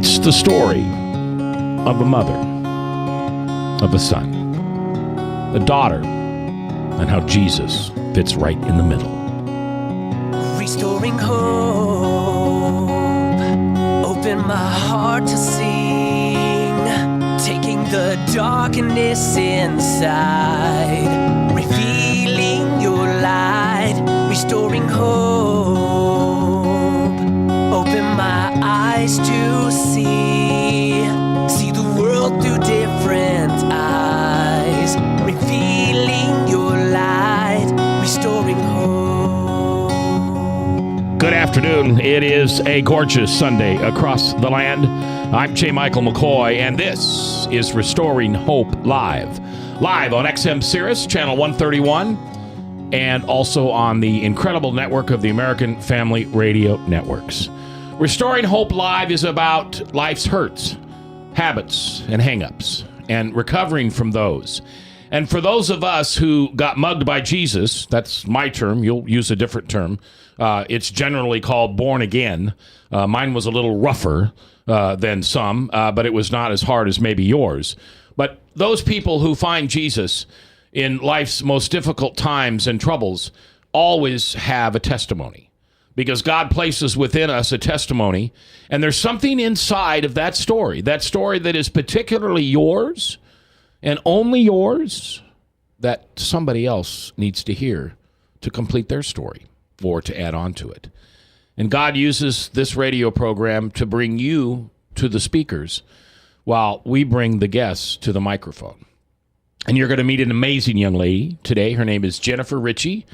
It's the story of a mother, of a son, a daughter, and how Jesus fits right in the middle. Restoring hope, open my heart to sing, taking the darkness inside, revealing your light, restoring hope, open my eyes to see the world through different eyes, revealing your light, restoring hope. Good afternoon. It is a gorgeous Sunday across the land. I'm J. Michael McCoy, and this is Restoring Hope Live. Live on XM Sirius, channel 131, and also on the incredible network of the American Family Radio Networks. Restoring Hope Live is about life's hurts, habits, and hang-ups, and recovering from those. And for those of us who got mugged by Jesus, that's my term, you'll use a different term. It's generally called born again. Mine was a little rougher than some, but it was not as hard as maybe yours. But those people who find Jesus in life's most difficult times and troubles always have a testimony, because God places within us a testimony, and there's something inside of that story that is particularly yours and only yours, that somebody else needs to hear to complete their story or to add on to it. And God uses this radio program to bring you to the speakers while we bring the guests to the microphone. And you're going to meet an amazing young lady today. Her name is Jennifer Richey.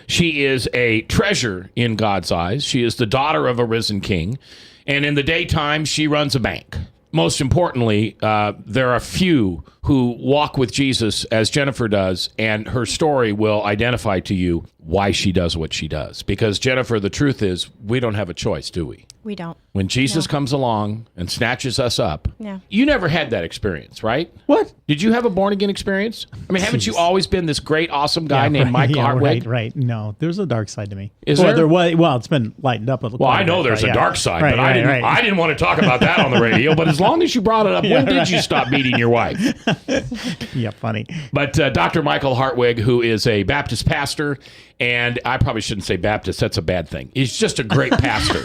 She is a treasure in God's eyes. She is the daughter of a risen king. And in the daytime, she runs a bank. Most importantly, there are few who walk with Jesus as Jennifer does, and her story will identify to you why she does what she does. Because, Jennifer, the truth is, we don't have a choice, do we? We don't. When Jesus comes along and snatches us up, Yeah. You never had that experience, right? What? Did you have a born-again experience? I mean, haven't you always been this great, awesome guy named Michael Hartwig? Right. No, there's a dark side to me. Is there? Well, it's been lightened up. Well, I know there's a dark side, but I didn't want to talk about that on the radio. But as long as you brought it up, when did you stop beating your wife? Yeah, funny. But Dr. Michael Hartwig, who is a Baptist pastor, and I probably shouldn't say Baptist, that's a bad thing. He's just a great pastor.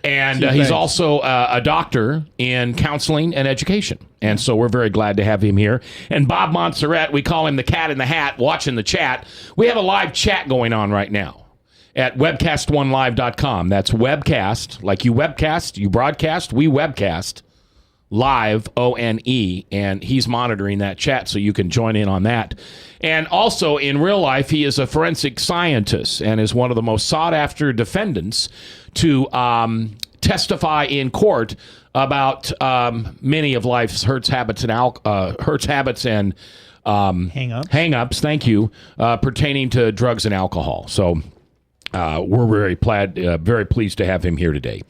And he's also a doctor in counseling and education. And so we're very glad to have him here. And Bob Montserrat, we call him the cat in the hat, watching the chat. We have a live chat going on right now at webcast1live.com. That's webcast, like you webcast, you broadcast, we webcast. Live, O-N-E, and he's monitoring that chat so you can join in on that. And also, in real life, he is a forensic scientist and is one of the most sought-after defendants to testify in court about many of life's hurts, habits, and hang-ups, thank you, pertaining to drugs and alcohol. So we're very pleased to have him here today.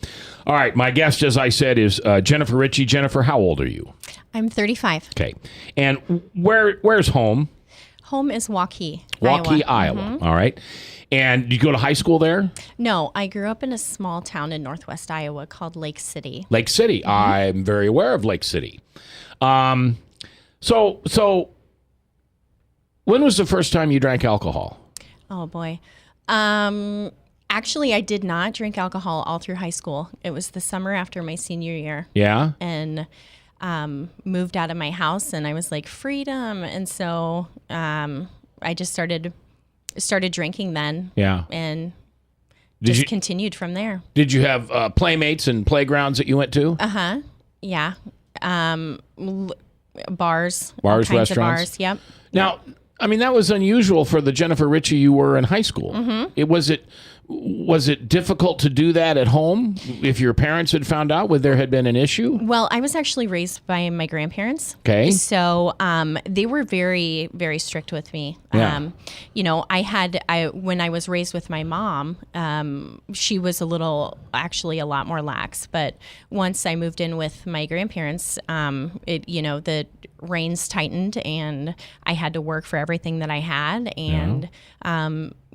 All right, my guest, as I said, is Jennifer Richey. Jennifer, how old are you? I'm 35. Okay. And where's home? Home is Waukee, Iowa. Mm-hmm. All right. And you go to high school there? No, I grew up in a small town in northwest Iowa called Lake City. Lake City. Mm-hmm. I'm very aware of Lake City. So when was the first time you drank alcohol? Oh, boy. Actually, I did not drink alcohol all through high school. It was the summer after my senior year. Yeah? And moved out of my house, and I was like, freedom. And so I just started drinking then. Yeah. And continued from there. Did you have playmates and playgrounds that you went to? Uh-huh. Yeah. Bars, restaurants? Of bars, yep. Now, I mean, that was unusual for the Jennifer Richey you were in high school. Mm-hmm. Was it difficult to do that at home if your parents had found out there had been an issue? Well, I was actually raised by my grandparents. Okay. So they were very, very strict with me. Yeah. When I was raised with my mom, she was a lot more lax. But once I moved in with my grandparents, the reins tightened and I had to work for everything that I had. And,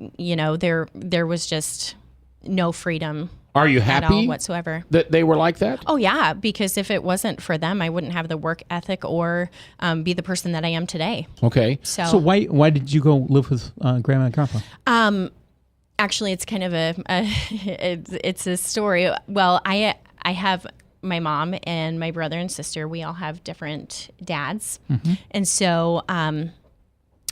there was just no freedom Are you at all happy whatsoever. that they were like that? Oh yeah, because if it wasn't for them, I wouldn't have the work ethic or be the person that I am today. Okay. So why did you go live with Grandma and Grandpa? Actually, it's kind of it's a story. Well, I have my mom and my brother and sister. We all have different dads, and so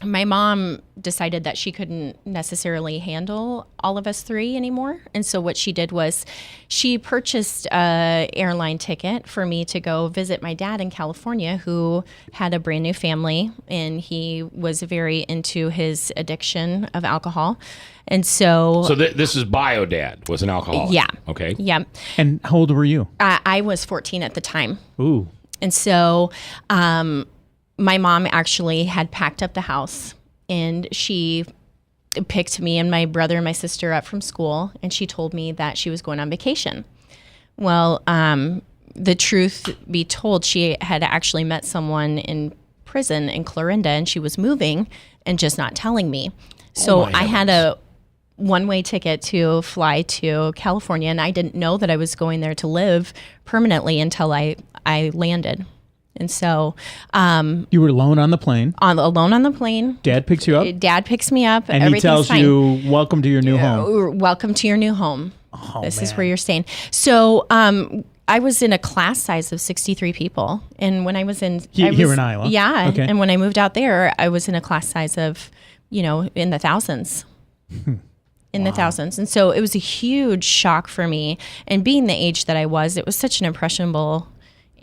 my mom decided that she couldn't necessarily handle all of us three anymore. And so what she did was she purchased a airline ticket for me to go visit my dad in California, who had a brand new family, and he was very into his addiction of alcohol. And so this is bio dad, was an alcoholic. Yeah. Okay. Yeah. And how old were you? I was 14 at the time. Ooh. And so my mom actually had packed up the house, and she picked me and my brother and my sister up from school, and she told me that she was going on vacation. Well, the truth be told, she had actually met someone in prison in Clarinda, and she was moving and just not telling me. So I had a one-way ticket to fly to California, and I didn't know that I was going there to live permanently until I landed. And so you were alone on the plane. Alone on the plane. Dad picks you up. Dad picks me up. And he tells you, welcome to your new home. Welcome to your new home. Oh, this is where you're staying. So I was in a class size of 63 people. And when I was in... Here in Iowa? Yeah. Okay. And when I moved out there, I was in a class size of, in the thousands. In the thousands. And so it was a huge shock for me. And being the age that I was, it was such an impressionable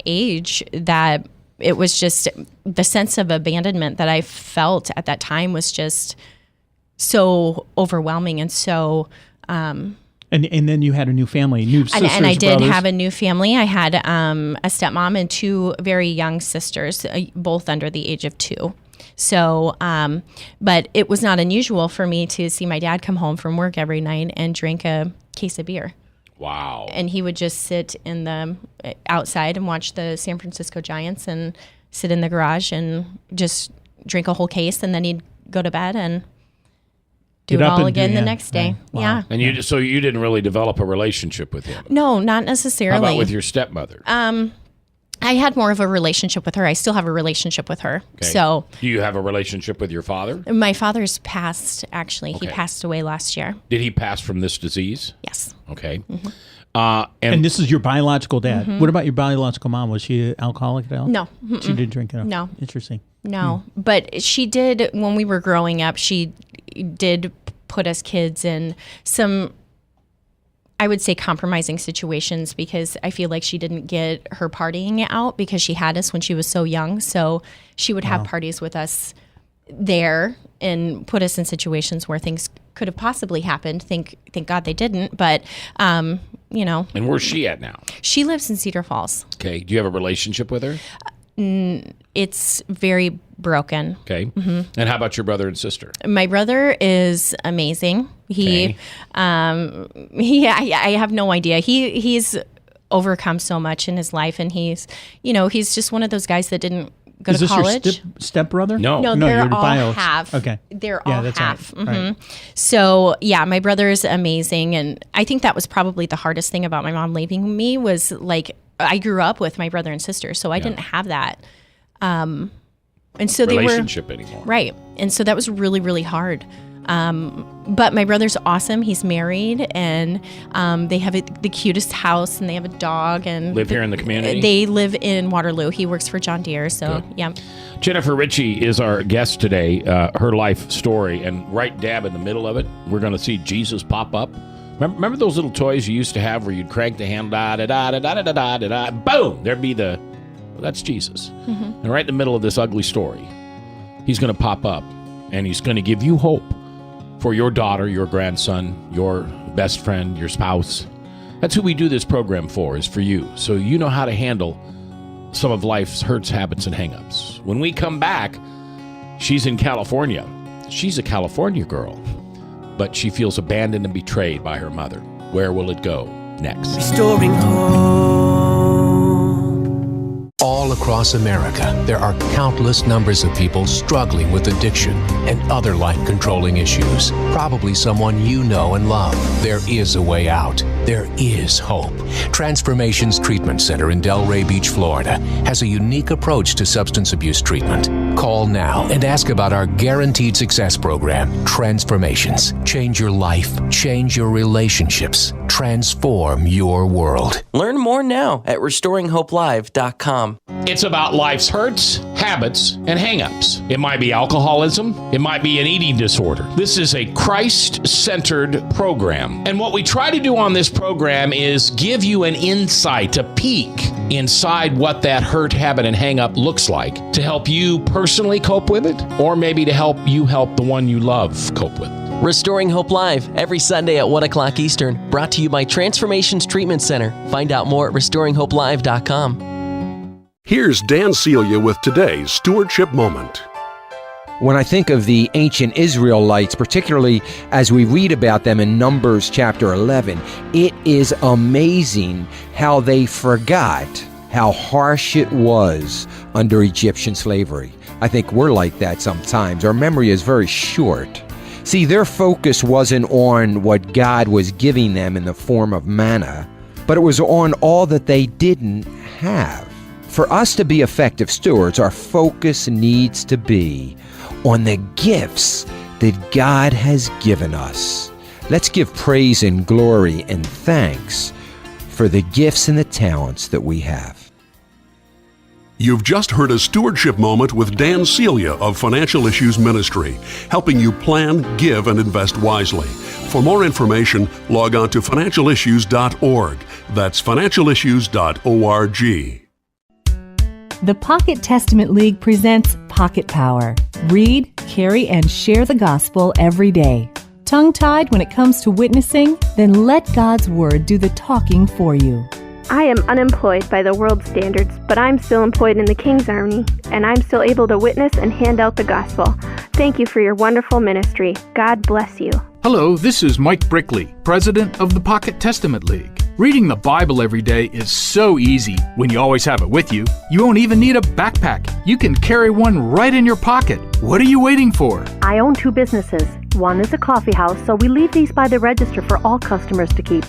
age that it was just the sense of abandonment that I felt at that time was just so overwhelming. And so and then you had a new family, new sisters, and I did brothers. have a new family. I had a stepmom and two very young sisters, both under the age of 2. So, but it was not unusual for me to see my dad come home from work every night and drink a case of beer. Wow. And he would just sit in the outside and watch the San Francisco Giants and sit in the garage and just drink a whole case, and then he'd go to bed and do it all again the next day. Right. Wow. Yeah. And you didn't really develop a relationship with him. No, not necessarily. How about with your stepmother? I had more of a relationship with her. I still have a relationship with her. Okay. So do you have a relationship with your father? my father's passed, actually. Okay. He passed away last year. Did he pass from this disease? Yes. Okay. And this is your biological dad. What about your biological mom? Was she an alcoholic at all? No. She didn't drink enough? No. Interesting. No, but she did, when we were growing up, she did put us kids in some, I would say, compromising situations, because I feel like she didn't get her partying out because she had us when she was so young. So she would have parties with us there and put us in situations where things could have possibly happened. Thank God they didn't. But, And where's she at now? she lives in Cedar Falls. Okay. Do you have a relationship with her? It's very broken. Okay. And how about your brother and sister? My brother is amazing. I have no idea. He's overcome so much in his life, and he's just one of those guys that didn't go Is to this college. your stepbrother? No. No, No, they're you're all bio. half. Okay. They're Yeah, all that's half. right. Right. So, yeah, my brother is amazing. And I think that was probably the hardest thing about my mom leaving me was, like, I grew up with my brother and sister, so I didn't have that. And so they were Relationship anymore. right. And so that was really, really hard. But my brother's awesome. He's married, and they have the cutest house, and they have a dog. And Live here in the community? They live in Waterloo. He works for John Deere. So, yeah. Jennifer Richey is our guest today, her life story. And right dab in the middle of it, we're going to see Jesus pop up. Remember those little toys you used to have where you'd crank the handle, da-da-da-da-da-da-da-da, boom, there'd be that's Jesus. And right in the middle of this ugly story, he's going to pop up, and he's going to give you hope for your daughter, your grandson, your best friend, your spouse. That's who we do this program for, is for you. So you know how to handle some of life's hurts, habits, and hangups. When we come back, she's in California. She's a California girl, but she feels abandoned and betrayed by her mother. Where will it go next? Restoring hope. All across America, there are countless numbers of people struggling with addiction and other life-controlling issues. Probably someone you know and love. There is a way out. there is hope. Transformations Treatment Center in Delray Beach, Florida, has a unique approach to substance abuse treatment. Call now and ask about our guaranteed success program, Transformations. Change your life, change your relationships, transform your world. Learn more now at RestoringHopeLive.com. It's about life's hurts, habits, and hang-ups. It might be alcoholism. It might be an eating disorder. This is a Christ-centered program. And what we try to do on this program is give you an insight, a peek inside what that hurt, habit, and hang-up looks like to help you personally cope with it, or maybe to help you help the one you love cope with it. Restoring Hope Live, every Sunday at 1 o'clock Eastern. Brought to you by Transformations Treatment Center. Find out more at RestoringHopeLive.com. Here's Dan Celia with today's Stewardship Moment. When I think of the ancient Israelites, particularly as we read about them in Numbers chapter 11, it is amazing how they forgot how harsh it was under Egyptian slavery. I think we're like that sometimes. Our memory is very short. See, their focus wasn't on what God was giving them in the form of manna, but it was on all that they didn't have. For us to be effective stewards, our focus needs to be on the gifts that God has given us. Let's give praise and glory and thanks for the gifts and the talents that we have. You've just heard a Stewardship Moment with Dan Celia of Financial Issues Ministry, helping you plan, give, and invest wisely. For more information, log on to financialissues.org. That's financialissues.org. The Pocket Testament League presents Pocket Power. Read, carry, and share the gospel every day. Tongue-tied when it comes to witnessing? Then let God's Word do the talking for you. I am unemployed by the world standards, but I'm still employed in the King's Army, and I'm still able to witness and hand out the gospel. Thank you for your wonderful ministry. God bless you. Hello, this is Mike Brickley, president of the Pocket Testament League. Reading the Bible every day is so easy when you always have it with you. You won't even need a backpack. You can carry one right in your pocket. What are you waiting for? I own 2 businesses. One is a coffee house, so we leave these by the register for all customers to keep.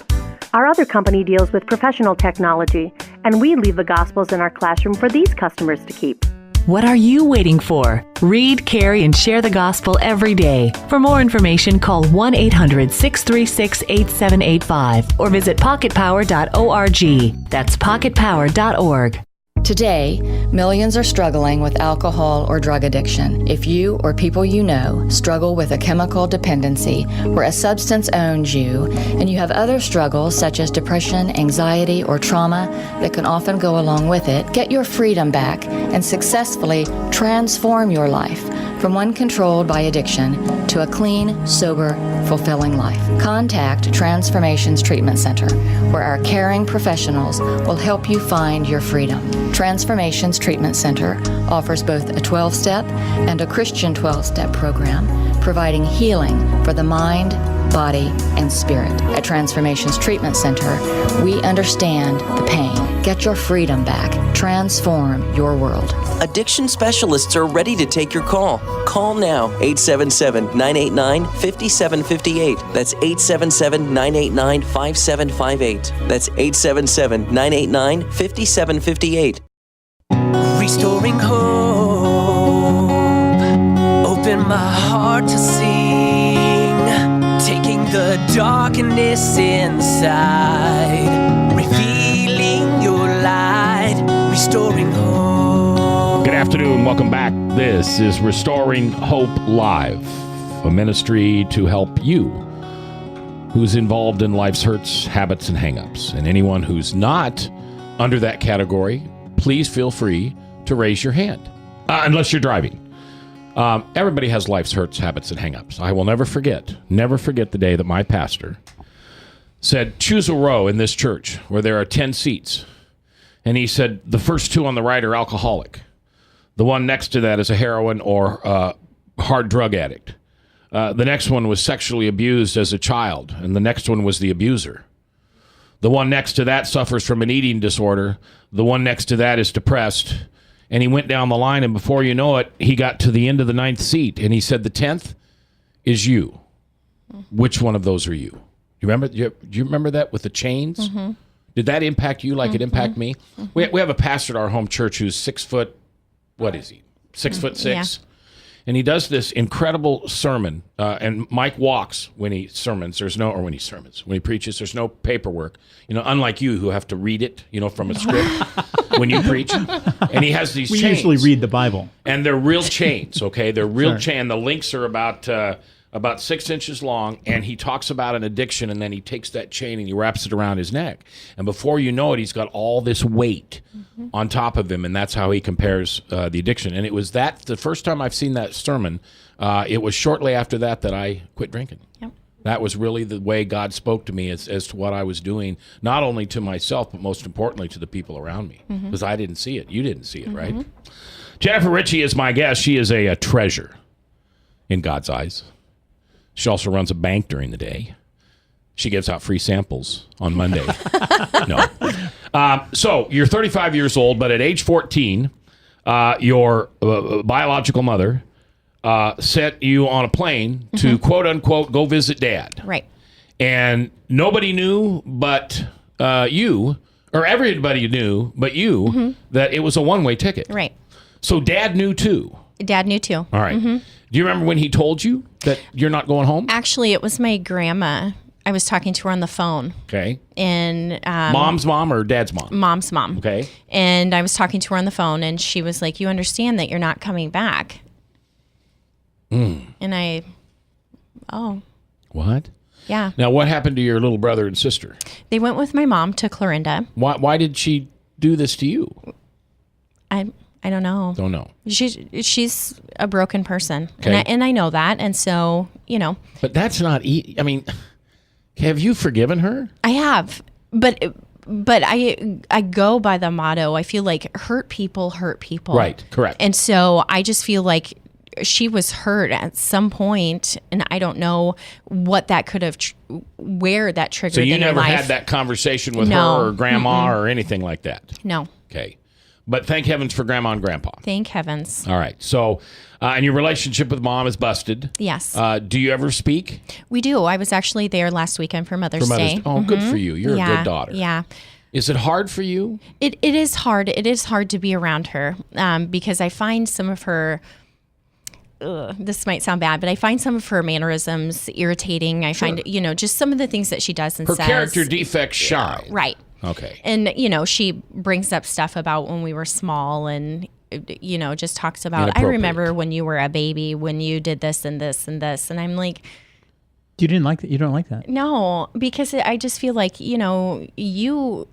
Our other company deals with professional technology, and we leave the Gospels in our classroom for these customers to keep. What are you waiting for? Read, carry, and share the gospel every day. For more information, call 1-800-636-8785 or visit pocketpower.org. That's pocketpower.org. Today, millions are struggling with alcohol or drug addiction. If you or people you know struggle with a chemical dependency where a substance owns you, and you have other struggles such as depression, anxiety, or trauma that can often go along with it, get your freedom back and successfully transform your life from one controlled by addiction to a clean, sober, fulfilling life. Contact Transformations Treatment Center, where our caring professionals will help you find your freedom. Transformations Treatment Center offers both a 12-step and a Christian 12-step program, providing healing for the mind, body, and spirit. At Transformations Treatment Center, we understand the pain. Get your freedom back. Transform your world. Addiction specialists are ready to take your call. Call now, 877-989-5758. That's 877-989-5758. That's 877-989-5758. Restoring hope, open my heart to sing, taking the darkness inside, revealing your light, restoring hope. Good afternoon. Welcome back. This is Restoring Hope Live, a ministry to help you who's involved in life's hurts, habits, and hang-ups. And anyone who's not under that category, please feel free to raise your hand, unless you're driving. Everybody has life's hurts, habits, and hang-ups. I will never forget the day that my pastor said, choose a row in this church where there are 10 seats. And he said, the first 2 on the right are alcoholic. The one next to that is a heroin or hard drug addict. The next one was sexually abused as a child, and the next one was the abuser. The one next to that suffers from an eating disorder. The one next to that is depressed. And he went down the line, and before you know it, he got to the end of the 9th seat. And he said, the 10th is you. Which one of those are you? You remember? Do you remember that with the chains? Mm-hmm. Did that impact you like it impacted me? Mm-hmm. We have a pastor at our home church who's 6 foot. What is he? 6'6". Yeah. And he does this incredible sermon. And Mike walks when he sermons. When he preaches, there's no paperwork. Unlike you who have to read it, from a script when you preach. And he has these chains. We usually read the Bible. And they're real chains, okay? They're real Sure. chain. The links are about 6 inches long, and he talks about an addiction, and then he takes that chain and he wraps it around his neck. And before you know it, he's got all this weight on top of him, and that's how he compares the addiction. And it was the first time I've seen that sermon. It was shortly after that I quit drinking. Yep. That was really the way God spoke to me as to what I was doing, not only to myself, but most importantly to the people around me, because I didn't see it. You didn't see it, right? Jennifer Richey is my guest. She is a treasure in God's eyes. She also runs a bank during the day. She gives out free samples on Monday. No. So you're 35 years old, but at age 14, your biological mother sent you on a plane to, quote unquote, go visit Dad. Right. And nobody knew but you, or everybody knew but you, that it was a one-way ticket. Right. So Dad knew too. Dad knew too. All right. Do you remember when he told you that you're not going home? Actually, it was my grandma. I was talking to her on the phone. Okay. And Mom's mom or Dad's mom? Mom's mom. Okay. And I was talking to her on the phone, and she was like, "You understand that you're not coming back?" And What? Yeah. Now, what happened to your little brother and sister? They went with my mom to Clarinda. Why did she do this to you? I don't know. Don't know. She's a broken person, Okay. and I know that, and so But that's not. I mean, have you forgiven her? I have, but I go by the motto. I feel like hurt people hurt people. Right. Correct. And so I just feel like she was hurt at some point, and I don't know what that could have, where that triggered. So you in her never life. had that conversation with No. her or grandma or anything like that? No. Okay. But thank heavens for grandma and grandpa. Thank heavens. All right. So, and your relationship with mom is busted. Yes. Do you ever speak? We do. I was actually there last weekend for Mother's Day. Oh, good for you. You're a good daughter. Yeah. Is it hard for you? It is hard. It is hard to be around her because I find some of her. This might sound bad, but I find some of her mannerisms irritating. I find, just some of the things that she does and Her says. character defects shine. Right. Okay. And, she brings up stuff about when we were small and, just talks about, I Inappropriate. remember when you were a baby, when you did this and this and this. And I'm like, You didn't like that? You don't like that? no, because I just feel like, you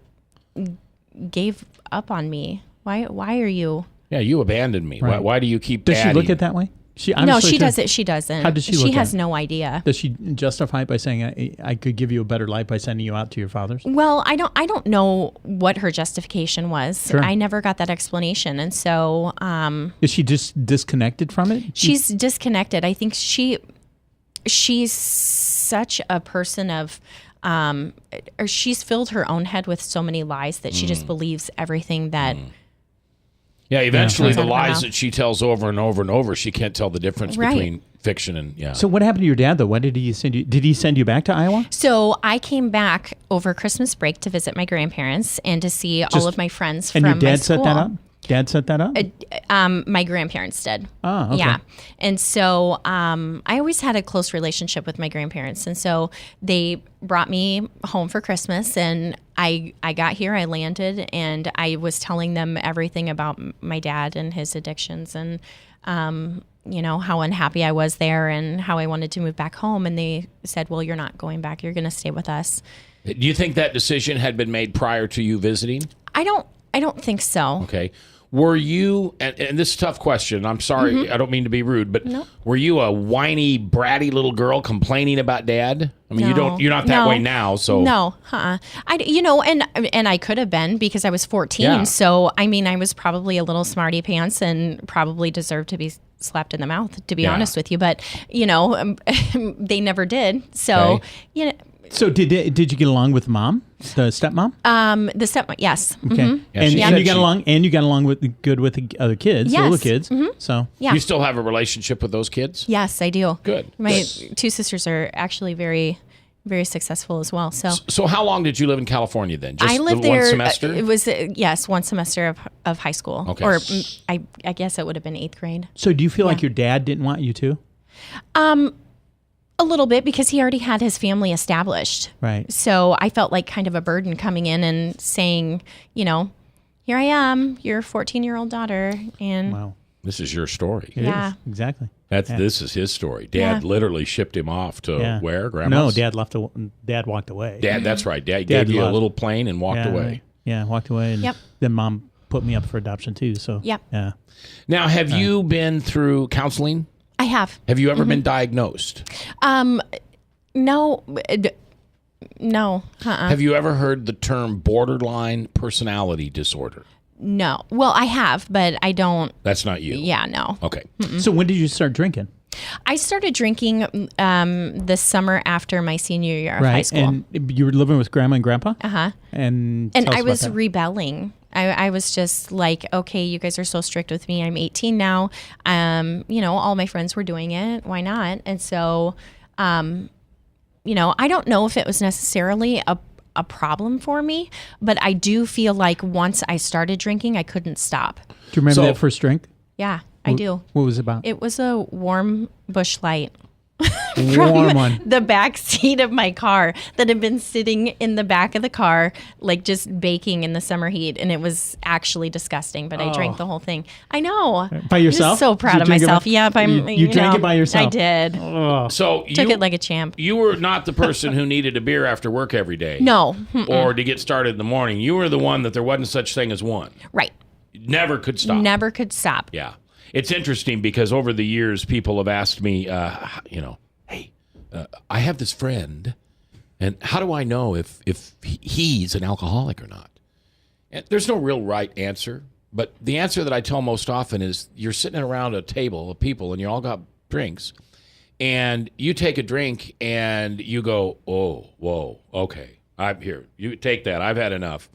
gave up on me. Why are you? Yeah, you abandoned me. Right. Why do you keep Does she look adding? at that way? No, she doesn't. She doesn't. How does she look She at has it? no idea. Does she justify it by saying, I could give you a better life by sending you out to your father's? Well, I don't know what her justification was. Sure. I never got that explanation. And so Is she just disconnected from it? she's disconnected. I think she's such a person of or she's filled her own head with so many lies that she just believes everything that Yeah, eventually Comes the out of her lies mouth. that she tells over and over and over, she can't tell the difference Right. between fiction and, So what happened to your dad, though? When did he send you? Did he send you back to Iowa? So I came back over Christmas break to visit my grandparents and to see all of my friends from And your my dad school. set that up? Dad set that up? My grandparents did. Oh, okay. Yeah. And so I always had a close relationship with my grandparents. And so they brought me home for Christmas, and I got here, I landed, and I was telling them everything about my dad and his addictions and, how unhappy I was there and how I wanted to move back home. And they said, well, you're not going back. You're going to stay with us. Do you think that decision had been made prior to you visiting? I don't think so. Okay. Were you, and this is a tough question, I'm sorry, I don't mean to be rude, but were you a whiny, bratty little girl complaining about Dad? I mean, No. you're not that way now, so. No, and I could have been because I was 14. Yeah. So, I mean, I was probably a little smarty pants and probably deserved to be slapped in the mouth, to be honest with you. But, they never did. So, Okay. So did you get along with mom, the stepmom? The stepmom, yes. Okay. Mhm. Yeah, And she you said got she- along, and you got along good with the other kids, the Yes. little kids. So Yeah. You still have a relationship with those kids? Yes, I do. Good. My two sisters are actually very very successful as well. So how long did you live in California then? Just I lived the there. One semester? It was yes, one semester of high school, Okay. or I guess it would have been 8th grade. So do you feel like your dad didn't want you to? A little bit, because he already had his family established. Right. So I felt like kind of a burden coming in and saying, here I am, your 14-year-old daughter, and Wow. This is your story. It Yeah. is. Exactly. This is his story. Dad literally shipped him off to where? Grandma's? No, Dad walked away. That's right. Dad gave you a little plane and walked away. Yeah, walked away. And then Mom put me up for adoption too. So Yep. yeah. Now, have you been through counseling? I have. Have you ever been diagnosed? No. No. Have you ever heard the term borderline personality disorder? No. Well, I have, but I don't. That's not you. Yeah, no. Okay. So when did you start drinking? I started drinking the summer after my senior year of high school. And you were living with Grandma and Grandpa? Uh-huh. And I about was that. rebelling. I was just like, okay, you guys are so strict with me. I'm 18 now. All my friends were doing it. Why not? And so, I don't know if it was necessarily a problem for me, but I do feel like once I started drinking, I couldn't stop. Do you remember that first drink? Yeah, I do. What was it about? It was a warm Busch Light. Warm one. The back seat of my car that had been sitting in the back of the car, like just baking in the summer heat, and it was actually disgusting. But I drank the whole thing. I know. By yourself? I'm so proud of myself. Yeah, you drank it by yourself. I did. So Took it like a champ. You were not the person who needed a beer after work every day. No. Or to get started in the morning. You were the one that there wasn't such thing as one. Right. Never could stop. Never could stop. Yeah. It's interesting because over the years, people have asked me, hey, I have this friend, and how do I know if he's an alcoholic or not? And there's no real right answer, but the answer that I tell most often is you're sitting around a table of people, and you all got drinks, and you take a drink, and you go, oh, whoa, okay, I'm here. You take that. I've had enough.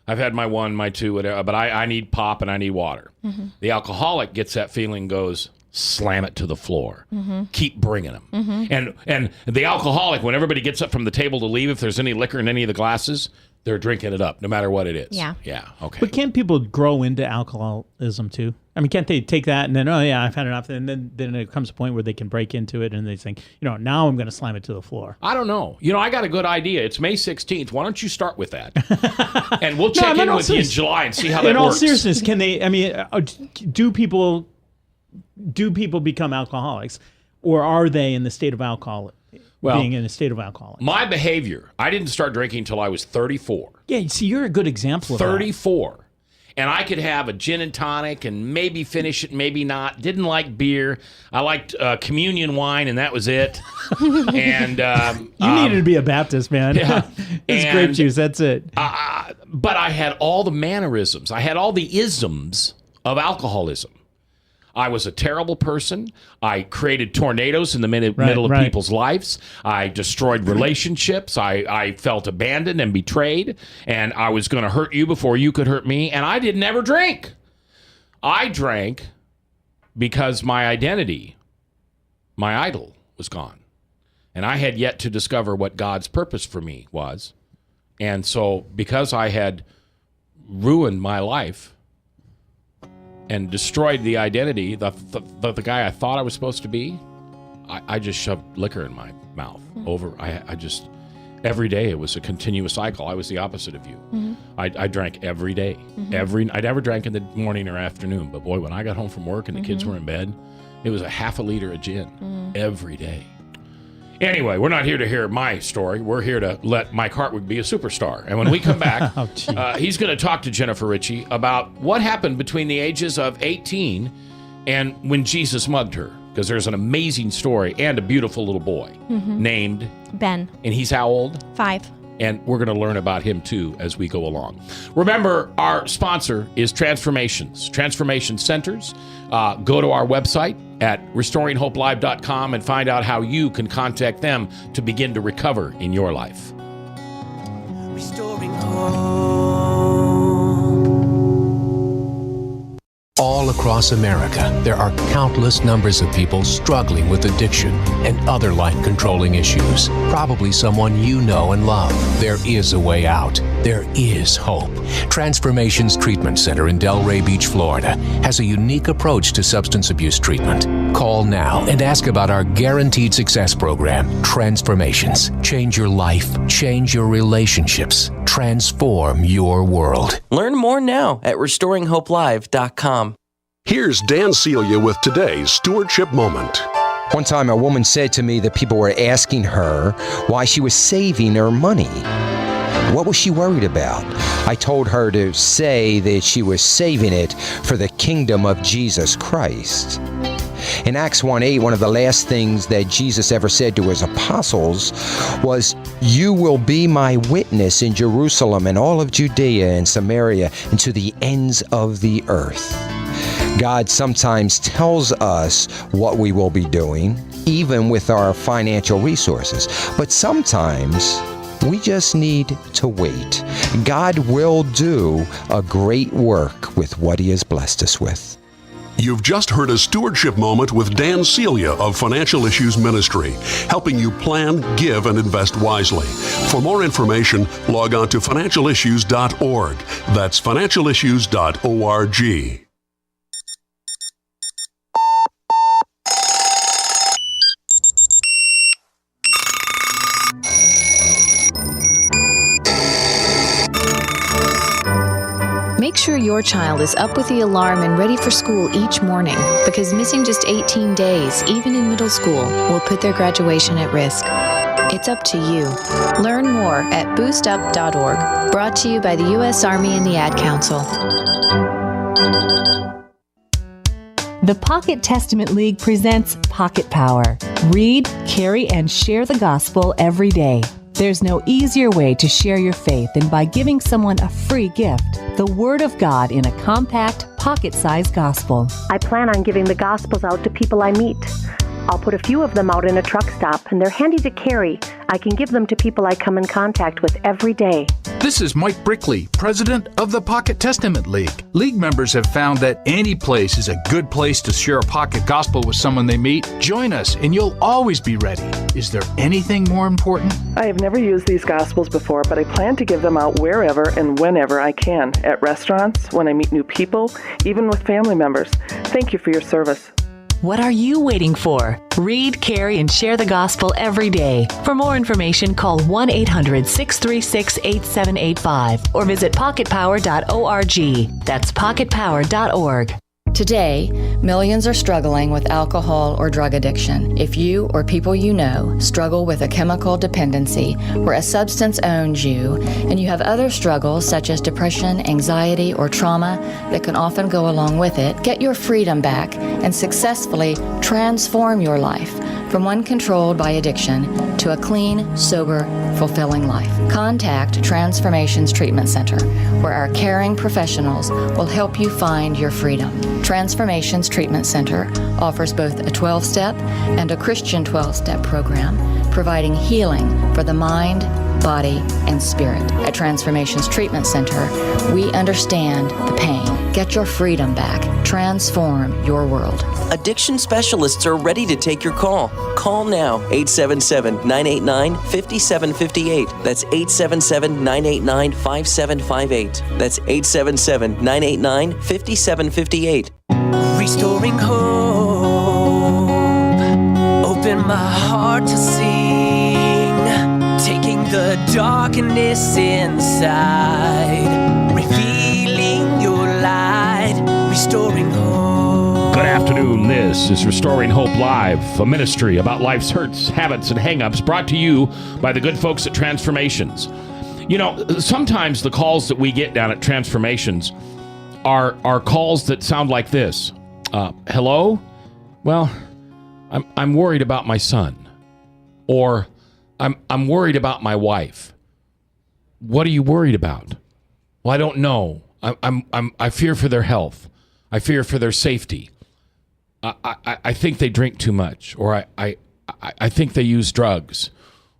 I've had my one, my two, whatever, but I need pop and I need water. Mm-hmm. The alcoholic gets that feeling, goes, slam it to the floor. Mm-hmm. Keep bringing them. Mm-hmm. And the alcoholic, when everybody gets up from the table to leave, if there's any liquor in any of the glasses, they're drinking it up, no matter what it is. Yeah. Yeah, okay. But can't people grow into alcoholism too? I mean, can't they take that and then, oh yeah, I've had enough, and then it comes a point where they can break into it and they think, now I'm going to slam it to the floor. I don't know. I got a good idea. It's May 16th. Why don't you start with that? And we'll check in with you in July and see how that works. In all seriousness, can they, do people become alcoholics, or are they in the state of alcohol? Being in a state of alcohol. My behavior, I didn't start drinking until I was 34. Yeah, see, you're a good example of 34. That. And I could have a gin and tonic and maybe finish it, maybe not. Didn't like beer. I liked communion wine, and that was it. And you needed to be a Baptist, man. Yeah. It's grape juice, that's it. But I had all the mannerisms. I had all the isms of alcoholism. I was a terrible person. I created tornadoes in the middle of people's lives. I destroyed relationships. I felt abandoned and betrayed. And I was going to hurt you before you could hurt me. And I didn't ever drink. I drank because my identity, my idol, was gone. And I had yet to discover what God's purpose for me was. And so because I had ruined my life and destroyed the identity, the guy I thought I was supposed to be, I just shoved liquor in my mouth. Every day it was a continuous cycle. I was the opposite of you. Mm-hmm. I drank every day. Mm-hmm. I never drank in the morning or afternoon, but boy, when I got home from work and the kids were in bed, it was a half a liter of gin every day. Anyway, we're not here to hear my story. We're here to let Mike Hartwig be a superstar. And when we come back, he's going to talk to Jennifer Richey about what happened between the ages of 18 and when Jesus mugged her. Because there's an amazing story and a beautiful little boy named Ben. And he's how old? 5. And we're going to learn about him, too, as we go along. Remember, our sponsor is Transformations. Transformation Centers. Go to our website at RestoringHopeLive.com and find out how you can contact them to begin to recover in your life. Restoring hope. All across America, there are countless numbers of people struggling with addiction and other life-controlling issues. Probably someone you know and love. There is a way out. There is hope. Transformations Treatment Center in Delray Beach, Florida, has a unique approach to substance abuse treatment. Call now and ask about our guaranteed success program, Transformations. Change your life, change your relationships, transform your world. Learn more now at RestoringHopeLive.com. Here's Dan Celia with today's Stewardship Moment. One time a woman said to me that people were asking her why she was saving her money. What was she worried about? I told her to say that she was saving it for the kingdom of Jesus Christ. In Acts 1:8, one of the last things that Jesus ever said to his apostles was, "You will be my witness in Jerusalem and all of Judea and Samaria and to the ends of the earth." God sometimes tells us what we will be doing, even with our financial resources. But sometimes we just need to wait. God will do a great work with what He has blessed us with. You've just heard a Stewardship Moment with Dan Celia of Financial Issues Ministry, helping you plan, give, and invest wisely. For more information, log on to financialissues.org. That's financialissues.org. Make sure your child is up with the alarm and ready for school each morning, because missing just 18 days, even in middle school, will put their graduation at risk. It's up to you. Learn more at boostup.org. Brought to you by the U.S. Army and the Ad Council. The Pocket Testament League presents Pocket Power. Read, carry, and share the gospel every day. There's no easier way to share your faith than by giving someone a free gift, the Word of God in a compact, pocket-sized gospel. I plan on giving the Gospels out to people I meet. I'll put a few of them out in a truck stop, and they're handy to carry. I can give them to people I come in contact with every day. This is Mike Brickley, president of the Pocket Testament League. League members have found that any place is a good place to share a pocket gospel with someone they meet. Join us and you'll always be ready. Is there anything more important? I have never used these gospels before, but I plan to give them out wherever and whenever I can. At restaurants, when I meet new people, even with family members. Thank you for your service. What are you waiting for? Read, carry, and share the gospel every day. For more information, call 1-800-636-8785 or visit pocketpower.org. That's pocketpower.org. Today, millions are struggling with alcohol or drug addiction. If you or people you know struggle with a chemical dependency where a substance owns you, and you have other struggles such as depression, anxiety, or trauma that can often go along with it, get your freedom back and successfully transform your life from one controlled by addiction to a clean, sober, fulfilling life. Contact Transformations Treatment Center, where our caring professionals will help you find your freedom. Transformations Treatment Center offers both a 12-step and a Christian 12-step program, providing healing for the mind, body, and spirit. At Transformations Treatment Center, we understand the pain. Get your freedom back. Transform your world. Addiction specialists are ready to take your call. Call now, 877-989-5758. That's 877-989-5758. That's 877-989-5758. Restoring hope, open my heart to sing, taking the darkness inside, revealing your light, restoring hope. Good afternoon. This is Restoring Hope Live, a ministry about life's hurts, habits, and hang-ups, brought to you by the good folks at Transformations. You know, sometimes the calls that we get down at Transformations are calls that sound like this. Hello? Well, I'm worried about my son. Or I'm worried about my wife. What are you worried about? Well, I don't know. I fear for their health. I fear for their safety. I think they drink too much, or I think they use drugs,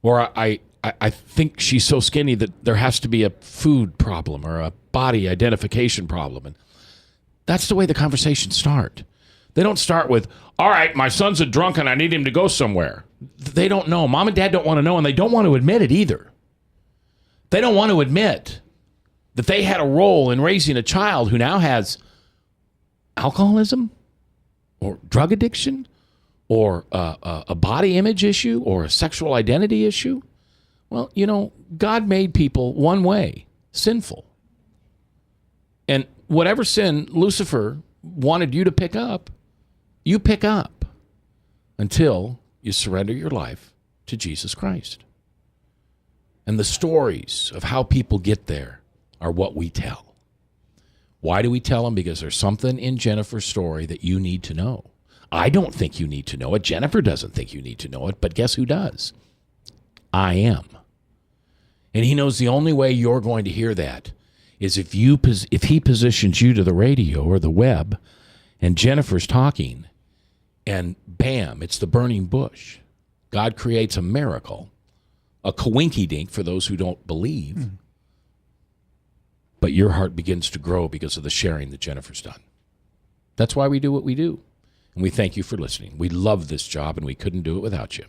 or I think she's so skinny that there has to be a food problem or a body identification problem. And That's the way the conversations start. They don't start with, all right, my son's a drunk and I need him to go somewhere. They don't know. Mom and dad don't want to know, and they don't want to admit it either. They don't want to admit that they had a role in raising a child who now has alcoholism or drug addiction or a body image issue or a sexual identity issue. Well, God made people one way, sinful. And whatever sin Lucifer wanted you to pick up, you pick up until you surrender your life to Jesus Christ. And the stories of how people get there are what we tell. Why do we tell them? Because there's something in Jennifer's story that you need to know. I don't think you need to know it. Jennifer doesn't think you need to know it. But guess who does? I am. And he knows the only way you're going to hear that is if he positions you to the radio or the web and Jennifer's talking and bam, it's the burning bush. God creates a miracle, a coinky-dink for those who don't believe. But your heart begins to grow because of the sharing that Jennifer's done. That's why we do what we do. And we thank you for listening. We love this job, and we couldn't do it without you.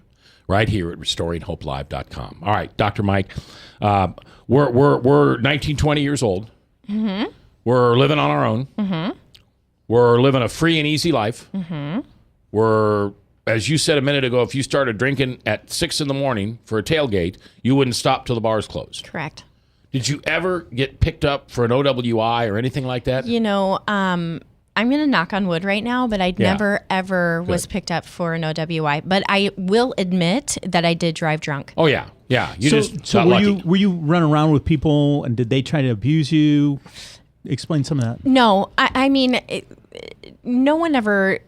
Right here at RestoringHopeLive.com. All right, Dr. Mike, we're 19, 20 years old. Mm-hmm. We're living on our own. Mm-hmm. We're living a free and easy life. Mm-hmm. We're, as you said a minute ago, if you started drinking at 6 in the morning for a tailgate, you wouldn't stop till the bar's closed. Correct. Did you ever get picked up for an OWI or anything like that? I'm going to knock on wood right now, but I never, ever was picked up for an OWI. But I will admit that I did drive drunk. Oh, yeah. Yeah. So were you running around with people, and did they try to abuse you? Explain some of that. No. I mean, no one ever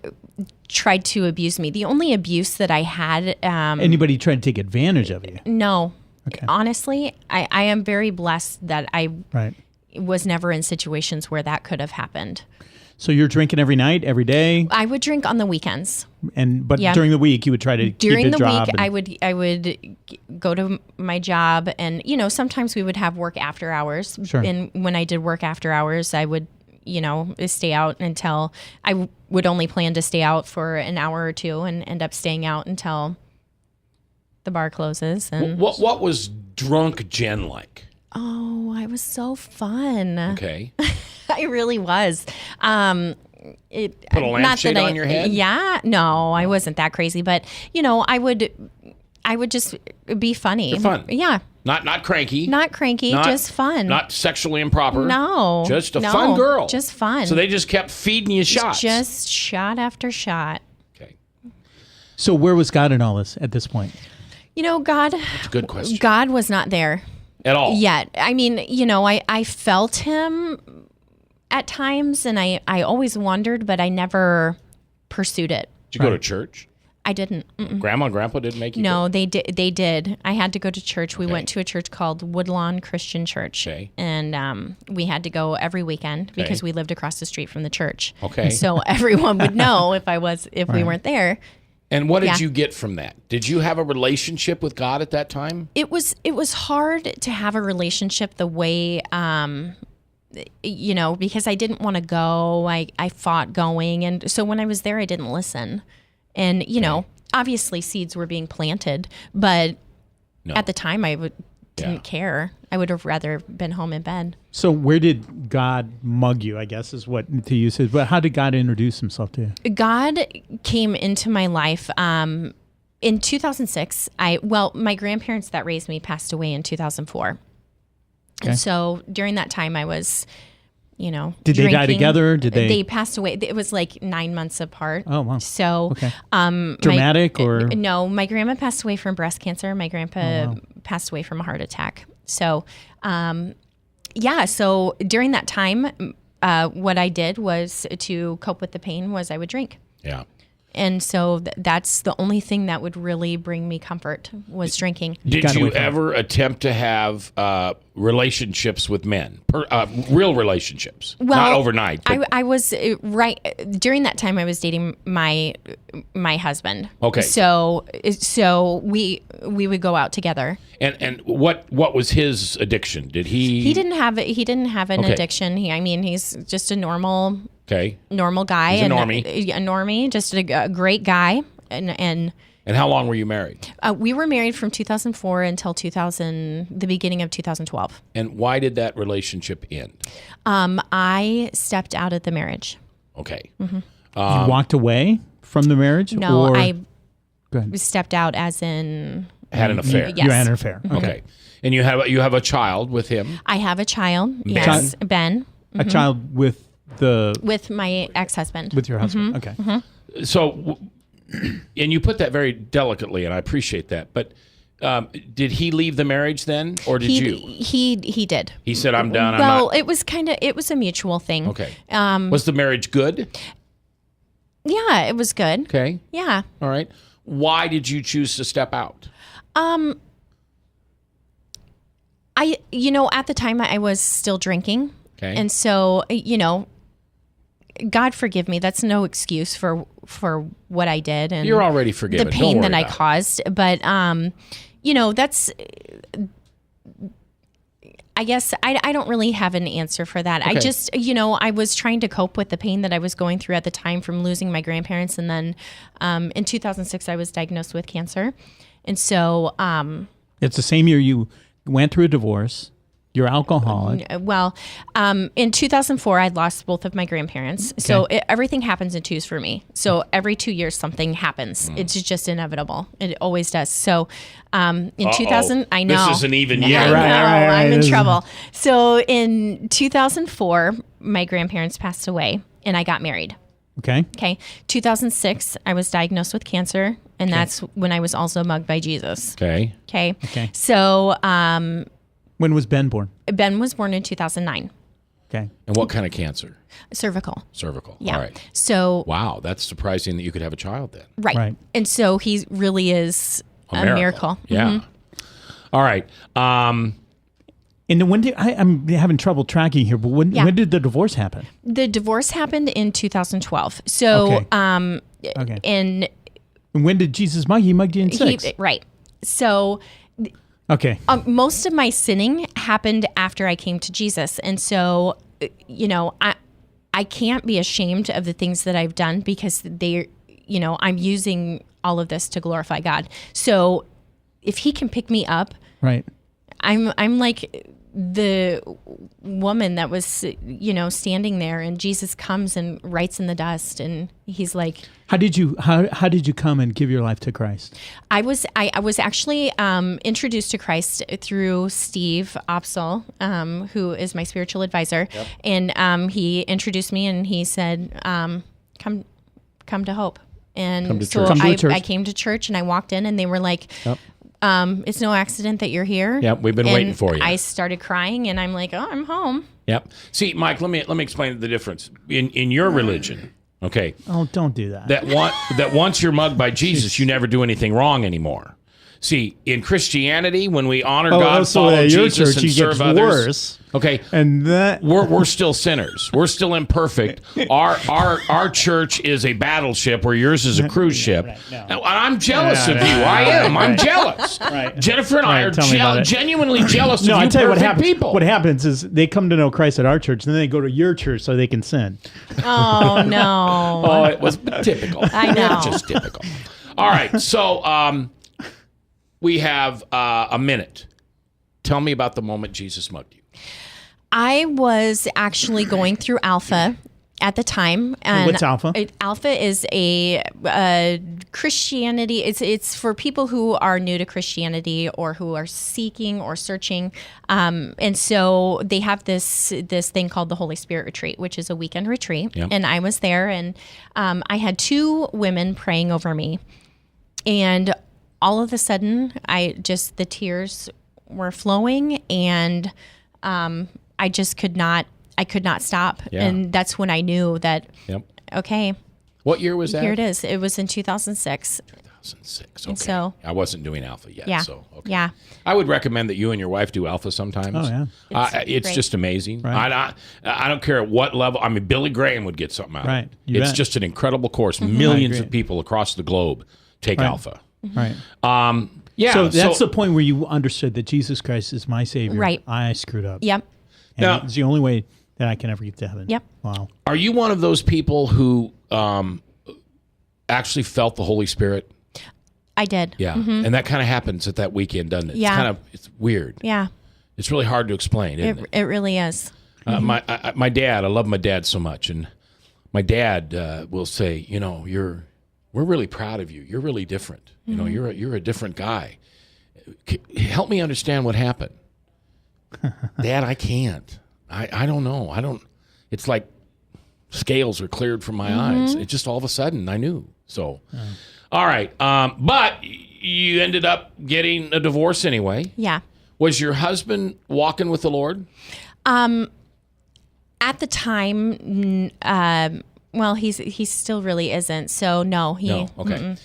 tried to abuse me. The only abuse that I had... Anybody tried to take advantage of you? No. Okay. Honestly, I am very blessed that I was never in situations where that could have happened. So you're drinking every night, every day? I would drink on the weekends. But during the week, you would try to during keep a job? During the week, I would go to my job, and sometimes we would have work after hours. Sure. And when I did work after hours, I would stay out until I would only plan to stay out for an hour or two, and end up staying out until the bar closes. And what was drunk Jen like? Oh, I was so fun. Okay. I really was. Put a lampshade on your head? Yeah. No, I wasn't that crazy, but I would just be funny. You're fun. Yeah. Not cranky. Not cranky, just fun. Not sexually improper. No. Just a fun girl. Just fun. So they just kept feeding you shots. Just shot after shot. Okay. So where was God in all this at this point? God. That's a good question. God was not there. At all? Yet. I mean, I felt him at times, and I always wondered, but I never pursued it. Did you go to church? I didn't. Mm-mm. Grandma and Grandpa didn't make you No, go? they did. I had to go to church. We went to a church called Woodlawn Christian Church. Okay. And we had to go every weekend because we lived across the street from the church. Okay. So everyone would know if we weren't there. And what did you get from that? Did you have a relationship with God at that time? It was hard to have a relationship the way because I didn't want to go. I fought going, and so when I was there, I didn't listen. And obviously seeds were being planted, but at the time I didn't care. I would have rather been home in bed. So where did God mug you, I guess is what to use it. But how did God introduce himself to you? God came into my life in 2006. My grandparents that raised me passed away in 2004. Okay. And so during that time I was, Did drinking. they die together? Did they? They passed away. It was like 9 months apart. Oh, wow. So, dramatic or? No, my grandma passed away from breast cancer. My grandpa passed away from a heart attack. So, so during that time, what I did was to cope with the pain was I would drink. Yeah. And so that's the only thing that would really bring me comfort was drinking. Did you ever attempt to have relationships with men, real relationships, not overnight? I was during that time. I was dating my husband. Okay. So we would go out together. And what was his addiction? Did he? He didn't have an addiction. He's just a normal Okay. Normal guy. He's a and normie. A normie, just a great guy. And how long were you married? We were married from 2004 until the beginning of 2012. And why did that relationship end? I stepped out of the marriage. Okay. Mm-hmm. You walked away from the marriage? No, or? I Go ahead. stepped out as in... Had an affair. Yes. You had an affair. Mm-hmm. Okay. And you have a child with him? I have a child. Ben. Yes, Ben. A child with With my ex-husband. With your husband. Mm-hmm. Okay. Mm-hmm. So, and you put that very delicately, and I appreciate that. But did he leave the marriage then, or did you? He did. He said, "I'm done." Well, it was a mutual thing. Okay. Was the marriage good? Yeah, it was good. Okay. Yeah. All right. Why did you choose to step out? At the time I was still drinking. Okay. And so, God forgive me. That's no excuse for what I did and you're already forgiven. The pain that I about it. caused. But that's I guess I don't really have an answer for that. Okay. I just, I was trying to cope with the pain that I was going through at the time from losing my grandparents. And then in 2006, I was diagnosed with cancer. And so... it's the same year you went through a divorce. You're alcoholic. Well, in 2004, I lost both of my grandparents. Okay. So everything happens in twos for me. So every 2 years, something happens. It's just inevitable. It always does. So in 2000, I know. This isn't even yet. Yeah, right. I'm in trouble. So in 2004, my grandparents passed away and I got married. Okay. 2006, I was diagnosed with cancer. And that's when I was also mugged by Jesus. Okay. So... when was Ben born? Ben was born in 2009. Okay. And what kind of cancer? Cervical. Yeah. All right. So... Wow, that's surprising that you could have a child then. Right. And so he really is a miracle. Yeah. Mm-hmm. All right. And when did I'm having trouble tracking here, but when did the divorce happen? The divorce happened in 2012. So, Okay. And when did Jesus mug? He mugged you in 6. Right. So... Okay. Most of my sinning happened after I came to Jesus. And so, I can't be ashamed of the things that I've done because I'm using all of this to glorify God. So if he can pick me up, right. I'm like the woman that was, standing there, and Jesus comes and writes in the dust, and he's like, how did you come and give your life to Christ? I was actually introduced to Christ through Steve Opsel, who is my spiritual advisor. Yep. And he introduced me, and he said, come to Hope. And so I came to church, and I walked in, and they were like, yep. It's no accident that you're here. Yep, we've been waiting for you. I started crying, and I'm like, oh, I'm home. Yep. See, Mike, let me explain the difference in your religion. Okay. Oh, don't do that. That once you're mugged by Jesus, you never do anything wrong anymore. See, in Christianity, when we honor God, follow Jesus, and serve others, worse. Okay, and that we're still sinners. We're still imperfect. Our church is a battleship, where yours is a cruise ship. No. I'm jealous of you. I am. I'm jealous. Right. Jennifer and I are genuinely jealous of you. I tell you what happens. People. What happens is they come to know Christ at our church, and then they go to your church so they can sin. Oh no! Oh, it was typical. I know. Just typical. All right, so we have a minute. Tell me about the moment Jesus mugged you. I was actually going through Alpha at the time. And what's Alpha? Alpha is a Christianity. It's for people who are new to Christianity or who are seeking or searching. And so they have this thing called the Holy Spirit Retreat, which is a weekend retreat. Yep. And I was there, and I had 2 women praying over me. And all of a sudden, the tears were flowing, and I just could not stop. Yeah. And that's when I knew that, okay. What year was that? Here it is. It was in 2006. 2006, okay. And so, I wasn't doing Alpha yet. Yeah. So, okay. Yeah. I would recommend that you and your wife do Alpha sometimes. Oh, yeah. It's just amazing. Right. I don't care at what level. I mean, Billy Graham would get something out of it. It's just an incredible course. Mm-hmm. Millions of people across the globe take Alpha. Right. Yeah. So that's the point where you understood that Jesus Christ is my Savior. Right. I screwed up. Yep. And it's the only way that I can ever get to heaven. Yep. Wow. Are you one of those people who actually felt the Holy Spirit? I did. Yeah. Mm-hmm. And that kind of happens at that weekend, doesn't it? Yeah. It's weird. Yeah. It's really hard to explain, isn't it? It really is. My dad, I love my dad so much, and my dad will say, we're really proud of you. You're really different. You're a different guy. Help me understand what happened. Dad, I can't. I don't know. It's like scales are cleared from my eyes. It just all of a sudden I knew. So, all right. But you ended up getting a divorce anyway. Yeah. Was your husband walking with the Lord? At the time, well, he still really isn't. So no, No. Okay.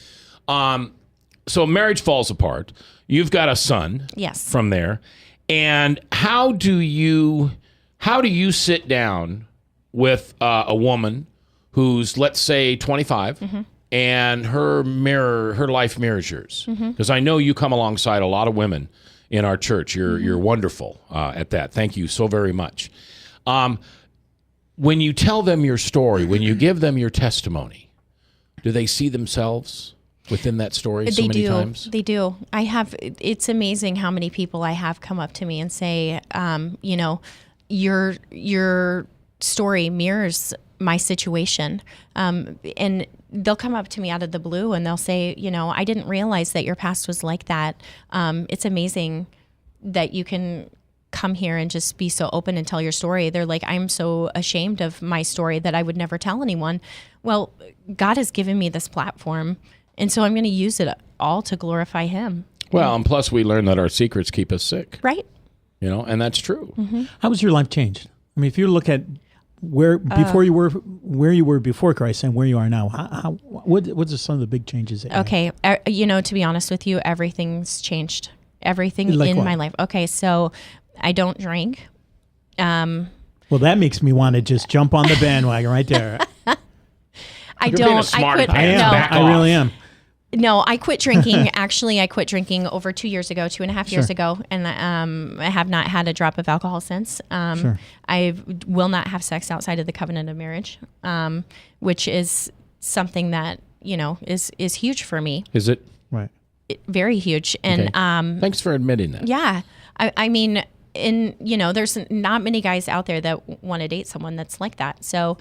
So marriage falls apart. You've got a son. Yes. From there, and how do you sit down with a woman who's, let's say, 25, and her life mirrors yours? Because I know you come alongside a lot of women in our church. You're wonderful at that. Thank you so very much. When you tell them your story, when you give them your testimony, do they see themselves within that story so many times? They do. It's amazing how many people I have come up to me and say, your story mirrors my situation. And they'll come up to me out of the blue and they'll say, I didn't realize that your past was like that. It's amazing that you can come here and just be so open and tell your story. They're like, I'm so ashamed of my story that I would never tell anyone. Well, God has given me this platform, and so I'm going to use it all to glorify him. Well, and plus we learn that our secrets keep us sick. Right. And that's true. How was your life changed? I mean, if you look at where you were before Christ and where you are now, what's some of the big changes? Okay. To be honest with you, everything's changed. Everything Like in what? my life. Okay. So I don't drink. Well, that makes me want to just jump on the bandwagon right there. I don't. I quit. I really am. No, I quit drinking. Actually, I quit drinking over 2 years ago, 2.5 years ago, and I have not had a drop of alcohol since. I will not have sex outside of the covenant of marriage, which is something that is huge for me. Is it? Right. Very huge. And thanks for admitting that. Yeah, I mean, there's not many guys out there that want to date someone that's like that. So.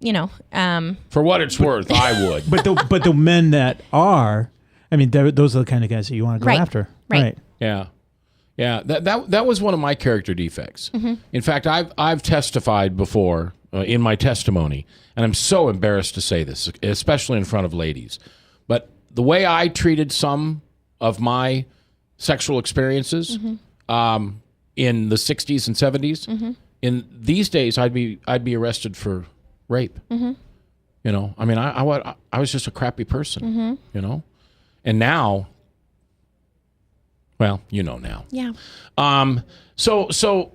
For what it's worth, I would. But the men that are, I mean, those are the kind of guys that you want to go after. Right. Yeah. That was one of my character defects. In fact, I've testified before in my testimony, and I'm so embarrassed to say this, especially in front of ladies. But the way I treated some of my sexual experiences in the 60s and 70s, in these days I'd be arrested for rape. I mean, I was just a crappy person, and now, well, now. Yeah. So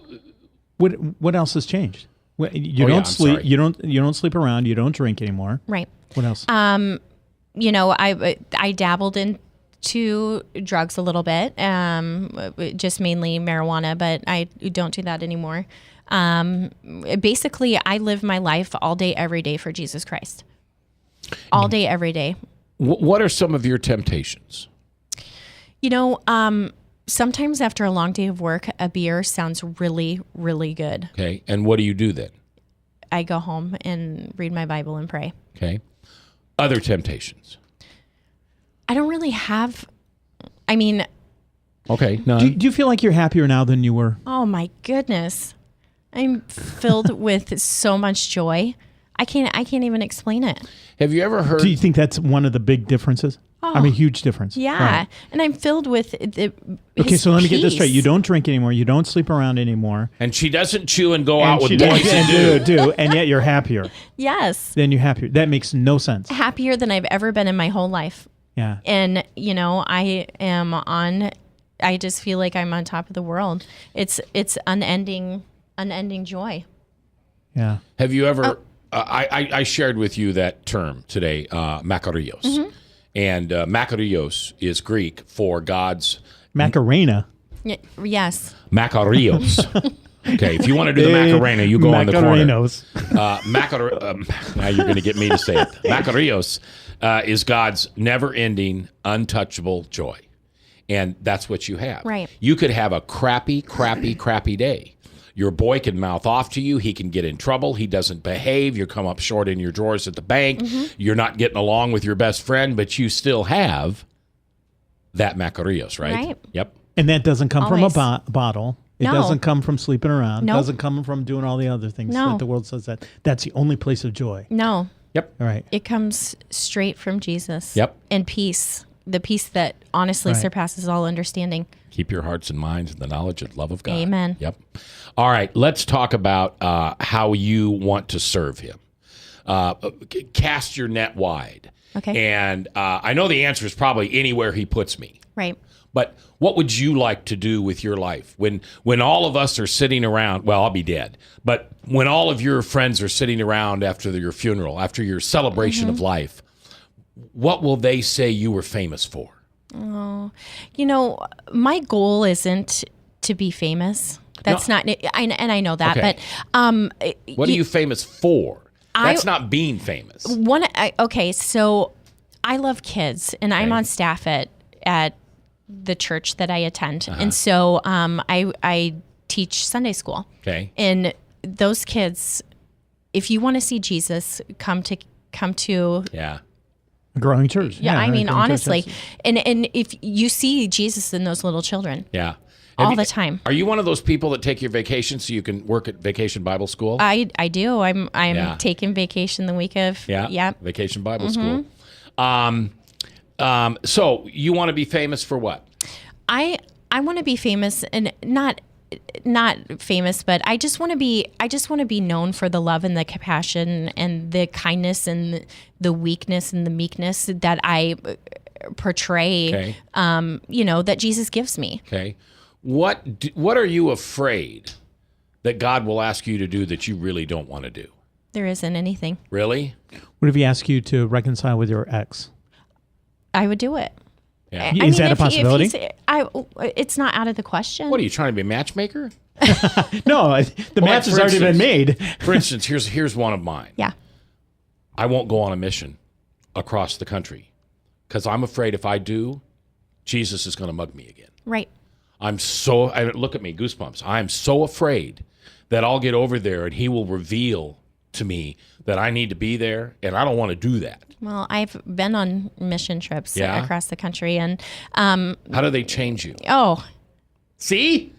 what else has changed? You don't sleep. You don't sleep around. You don't drink anymore. Right. What else? I dabbled into drugs a little bit, just mainly marijuana, but I don't do that anymore. Basically, I live my life all day, every day for Jesus Christ. All day, every day. What are some of your temptations? Sometimes after a long day of work, a beer sounds really, really good. Okay. And what do you do then? I go home and read my Bible and pray. Okay. Other temptations? I don't really have, okay. None. Do you feel like you're happier now than you were? Oh my goodness. I'm filled with so much joy. I can't even explain it. Have you ever heard? Do you think that's one of the big differences? Huge difference. Yeah. Right. And I'm filled with Okay, so let me get this straight. You don't drink anymore. You don't sleep around anymore. And she doesn't chew and go out with boys and do, and yet you're happier. Yes. Then you're happier. That makes no sense. Happier than I've ever been in my whole life. Yeah. And, I just feel like I'm on top of the world. It's unending joy. Yeah. Have you ever, I shared with you that term today, makarios. And makarios is Greek for God's... Macarena. Yes. Makarios. Okay, if you want to do the Macarena, you go on the corner. Macarenos. Now you're going to get me to say it. Macareos is God's never-ending, untouchable joy. And that's what you have. Right. You could have a crappy day. Your boy can mouth off to you. He can get in trouble. He doesn't behave. You come up short in your drawers at the bank. You're not getting along with your best friend, but you still have that Macareos, right? Right. Yep. And that doesn't come Always. from a bottle. It No. doesn't come from sleeping around. Nope. It doesn't come from doing all the other things No. that the world says that's the only place of joy. No. Yep. All right. It comes straight from Jesus. Yep. And peace. The peace that honestly Right. surpasses all understanding. Keep your hearts and minds in the knowledge and love of God. Amen. Yep. All right, let's talk about how you want to serve him. Cast your net wide. Okay. And I know the answer is probably anywhere he puts me. Right. But what would you like to do with your life? When all of us are sitting around, well, I'll be dead, but when all of your friends are sitting around after your funeral, after your celebration of life, what will they say you were famous for? Oh, my goal isn't to be famous. That's not, and I know that, Okay. but What are you famous for? That's not being famous. Okay, so I love kids, and I'm on staff at the church that I attend, and so I teach Sunday school. Okay, and those kids, if you want to see Jesus, come to yeah. A growing church. Yeah, I mean, growing church, honestly, that's- and if you see Jesus in those little children, Yeah. all the time. Are you one of those people that take your vacation so you can work at Vacation Bible School? I do. I'm Yeah. taking vacation the week of Vacation Bible School. So you want to be famous for what? I want to be famous, and not famous, but I just want to be known for the love and the compassion and the kindness and the weakness and the meekness that I portray. Okay. That Jesus gives me. Okay. What are you afraid that God will ask you to do that you really don't want to do? There isn't anything. Really? What if he asked you to reconcile with your ex? I would do it. Yeah. Is that a possibility? It's not out of the question. What are you trying to be a matchmaker? No, the match has already been made. For instance, here's one of mine. Yeah. I won't go on a mission across the country because I'm afraid if I do, Jesus is going to mug me again. Right. Look at me, goosebumps. I'm so afraid that I'll get over there and he will reveal to me that I need to be there, and I don't want to do that. Well, I've been on mission trips across the country, and how do they change you? Oh, see,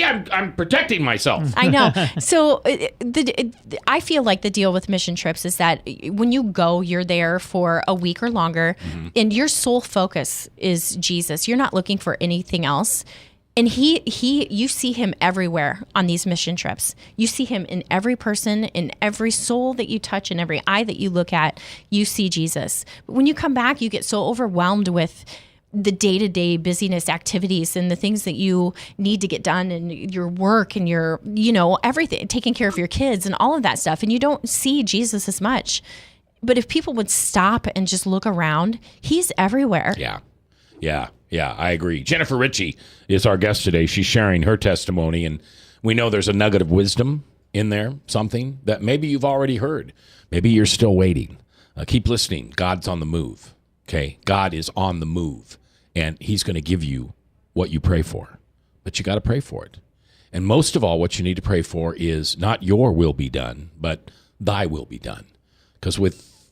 I'm protecting myself. I know. So I feel like the deal with mission trips is that when you go, you're there for a week or longer, and your sole focus is Jesus. You're not looking for anything else. And you see him everywhere on these mission trips. You see him in every person, in every soul that you touch, in every eye that you look at, you see Jesus. But when you come back, you get so overwhelmed with the day-to-day busyness, activities, and the things that you need to get done, and your work, and your, everything, taking care of your kids and all of that stuff. And you don't see Jesus as much. But if people would stop and just look around, he's everywhere. Yeah, I agree. Jennifer Richey is our guest today. She's sharing her testimony, and we know there's a nugget of wisdom in there, something that maybe you've already heard. Maybe you're still waiting. Keep listening. God's on the move, okay? God is on the move, and he's going to give you what you pray for, but you got to pray for it. And most of all, what you need to pray for is not your will be done, but thy will be done. Because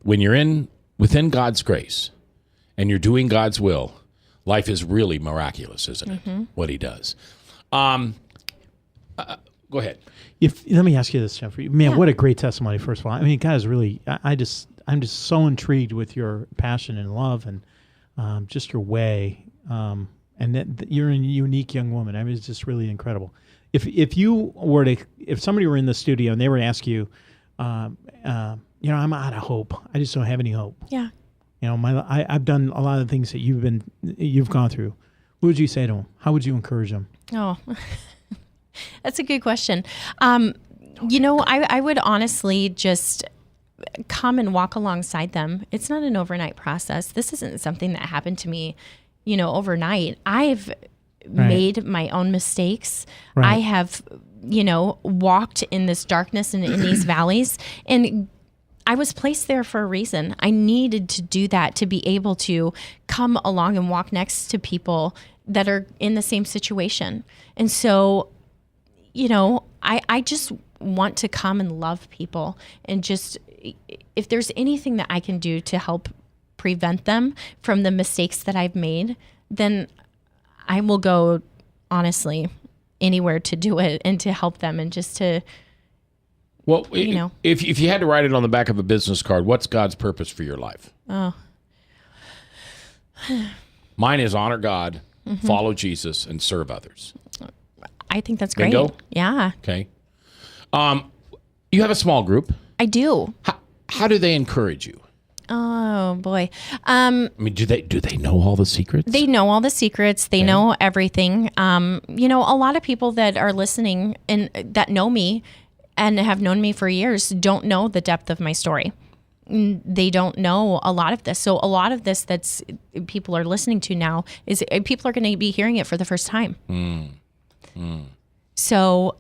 when you're within God's grace and you're doing God's will, life is really miraculous, isn't it? What he does. Go ahead. Let me ask you this, Jeffrey. Man, what a great testimony, first of all. I mean, God is really, I'm just so intrigued with your passion and love and just your way. And that you're a unique young woman. I mean, it's just really incredible. If somebody were in the studio and they were to ask you, I'm out of hope. I just don't have any hope. Yeah. I've done a lot of the things that you've gone through. What would you say to them? How would you encourage them? Oh, that's a good question. I would honestly just come and walk alongside them. It's not an overnight process. This isn't something that happened to me, overnight. I've made my own mistakes. Right. I have walked in this darkness and in these valleys, and I was placed there for a reason. I needed to do that to be able to come along and walk next to people that are in the same situation. And so, I just want to come and love people, and just, if there's anything that I can do to help prevent them from the mistakes that I've made, then I will go, honestly, anywhere to do it and to help them, and just to, well, if you had to write it on the back of a business card, what's God's purpose for your life? Oh. Mine is honor God, follow Jesus, and serve others. I think that's great. Bingo? Yeah. Okay. You have a small group. I do. How do they encourage you? Oh boy. Do they know all the secrets? They know all the secrets. They know everything. A lot of people that are listening and that know me and have known me for years don't know the depth of my story. They don't know a lot of this. So a lot of this that's people are listening to now is people are going to be hearing it for the first time. So,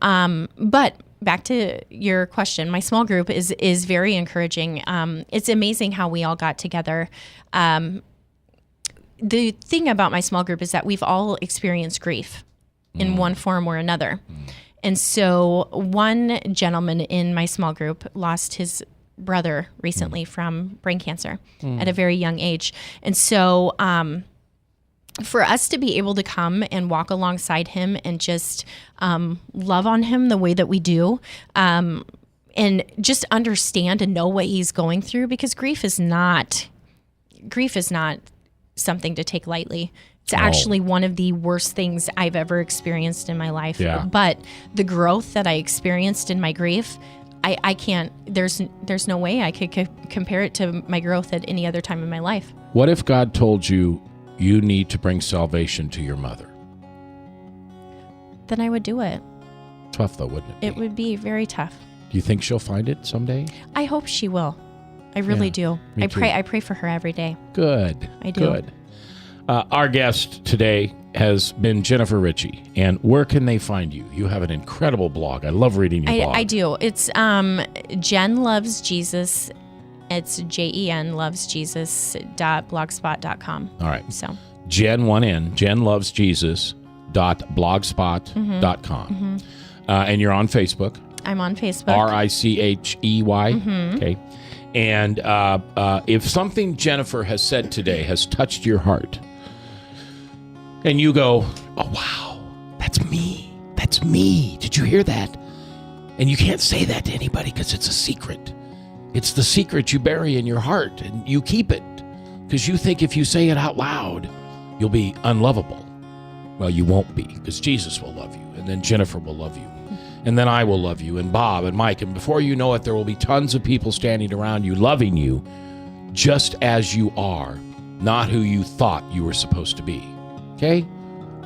but back to your question, my small group is very encouraging. It's amazing how we all got together. The thing about my small group is that we've all experienced grief in one form or another. And so one gentleman in my small group lost his brother recently from brain cancer at a very young age. And so for us to be able to come and walk alongside him and just love on him the way that we do, and just understand and know what he's going through, because grief is not something to take lightly. It's actually one of the worst things I've ever experienced in my life. Yeah. But the growth that I experienced in my grief, I can't, there's no way I could compare it to my growth at any other time in my life. What if God told you need to bring salvation to your mother? Then I would do it. Tough though, wouldn't it? It would be very tough. Do you think she'll find it someday? I hope she will. I really do. I pray for her every day. Good. I do. Good. Our guest today has been Jennifer Richey. And where can they find you? You have an incredible blog. I love reading your blog. I do. It's Jen Loves Jesus. It's JEN.lovesjesus.blogspot.com. All right. So Jen, one N, JenLovesJesus.blogspot.com. And you're on Facebook. I'm on Facebook. Richey. Okay. And if something Jennifer has said today has touched your heart, and you go, oh, wow, that's me. That's me. Did you hear that? And you can't say that to anybody because it's a secret. It's the secret you bury in your heart, and you keep it because you think if you say it out loud, you'll be unlovable. Well, you won't be, because Jesus will love you, and then Jennifer will love you, and then I will love you, and Bob and Mike, and before you know it, there will be tons of people standing around you loving you just as you are, not who you thought you were supposed to be. Okay?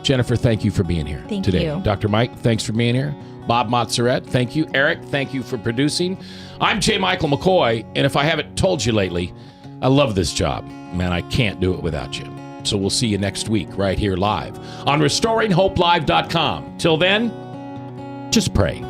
Jennifer, thank you for being here today. Thank you. Dr. Mike, thanks for being here. Bob Montserrat, thank you. Eric, thank you for producing. I'm J. Michael McCoy, and if I haven't told you lately, I love this job. Man, I can't do it without you. So we'll see you next week right here live on RestoringHopeLive.com. Till then, just pray.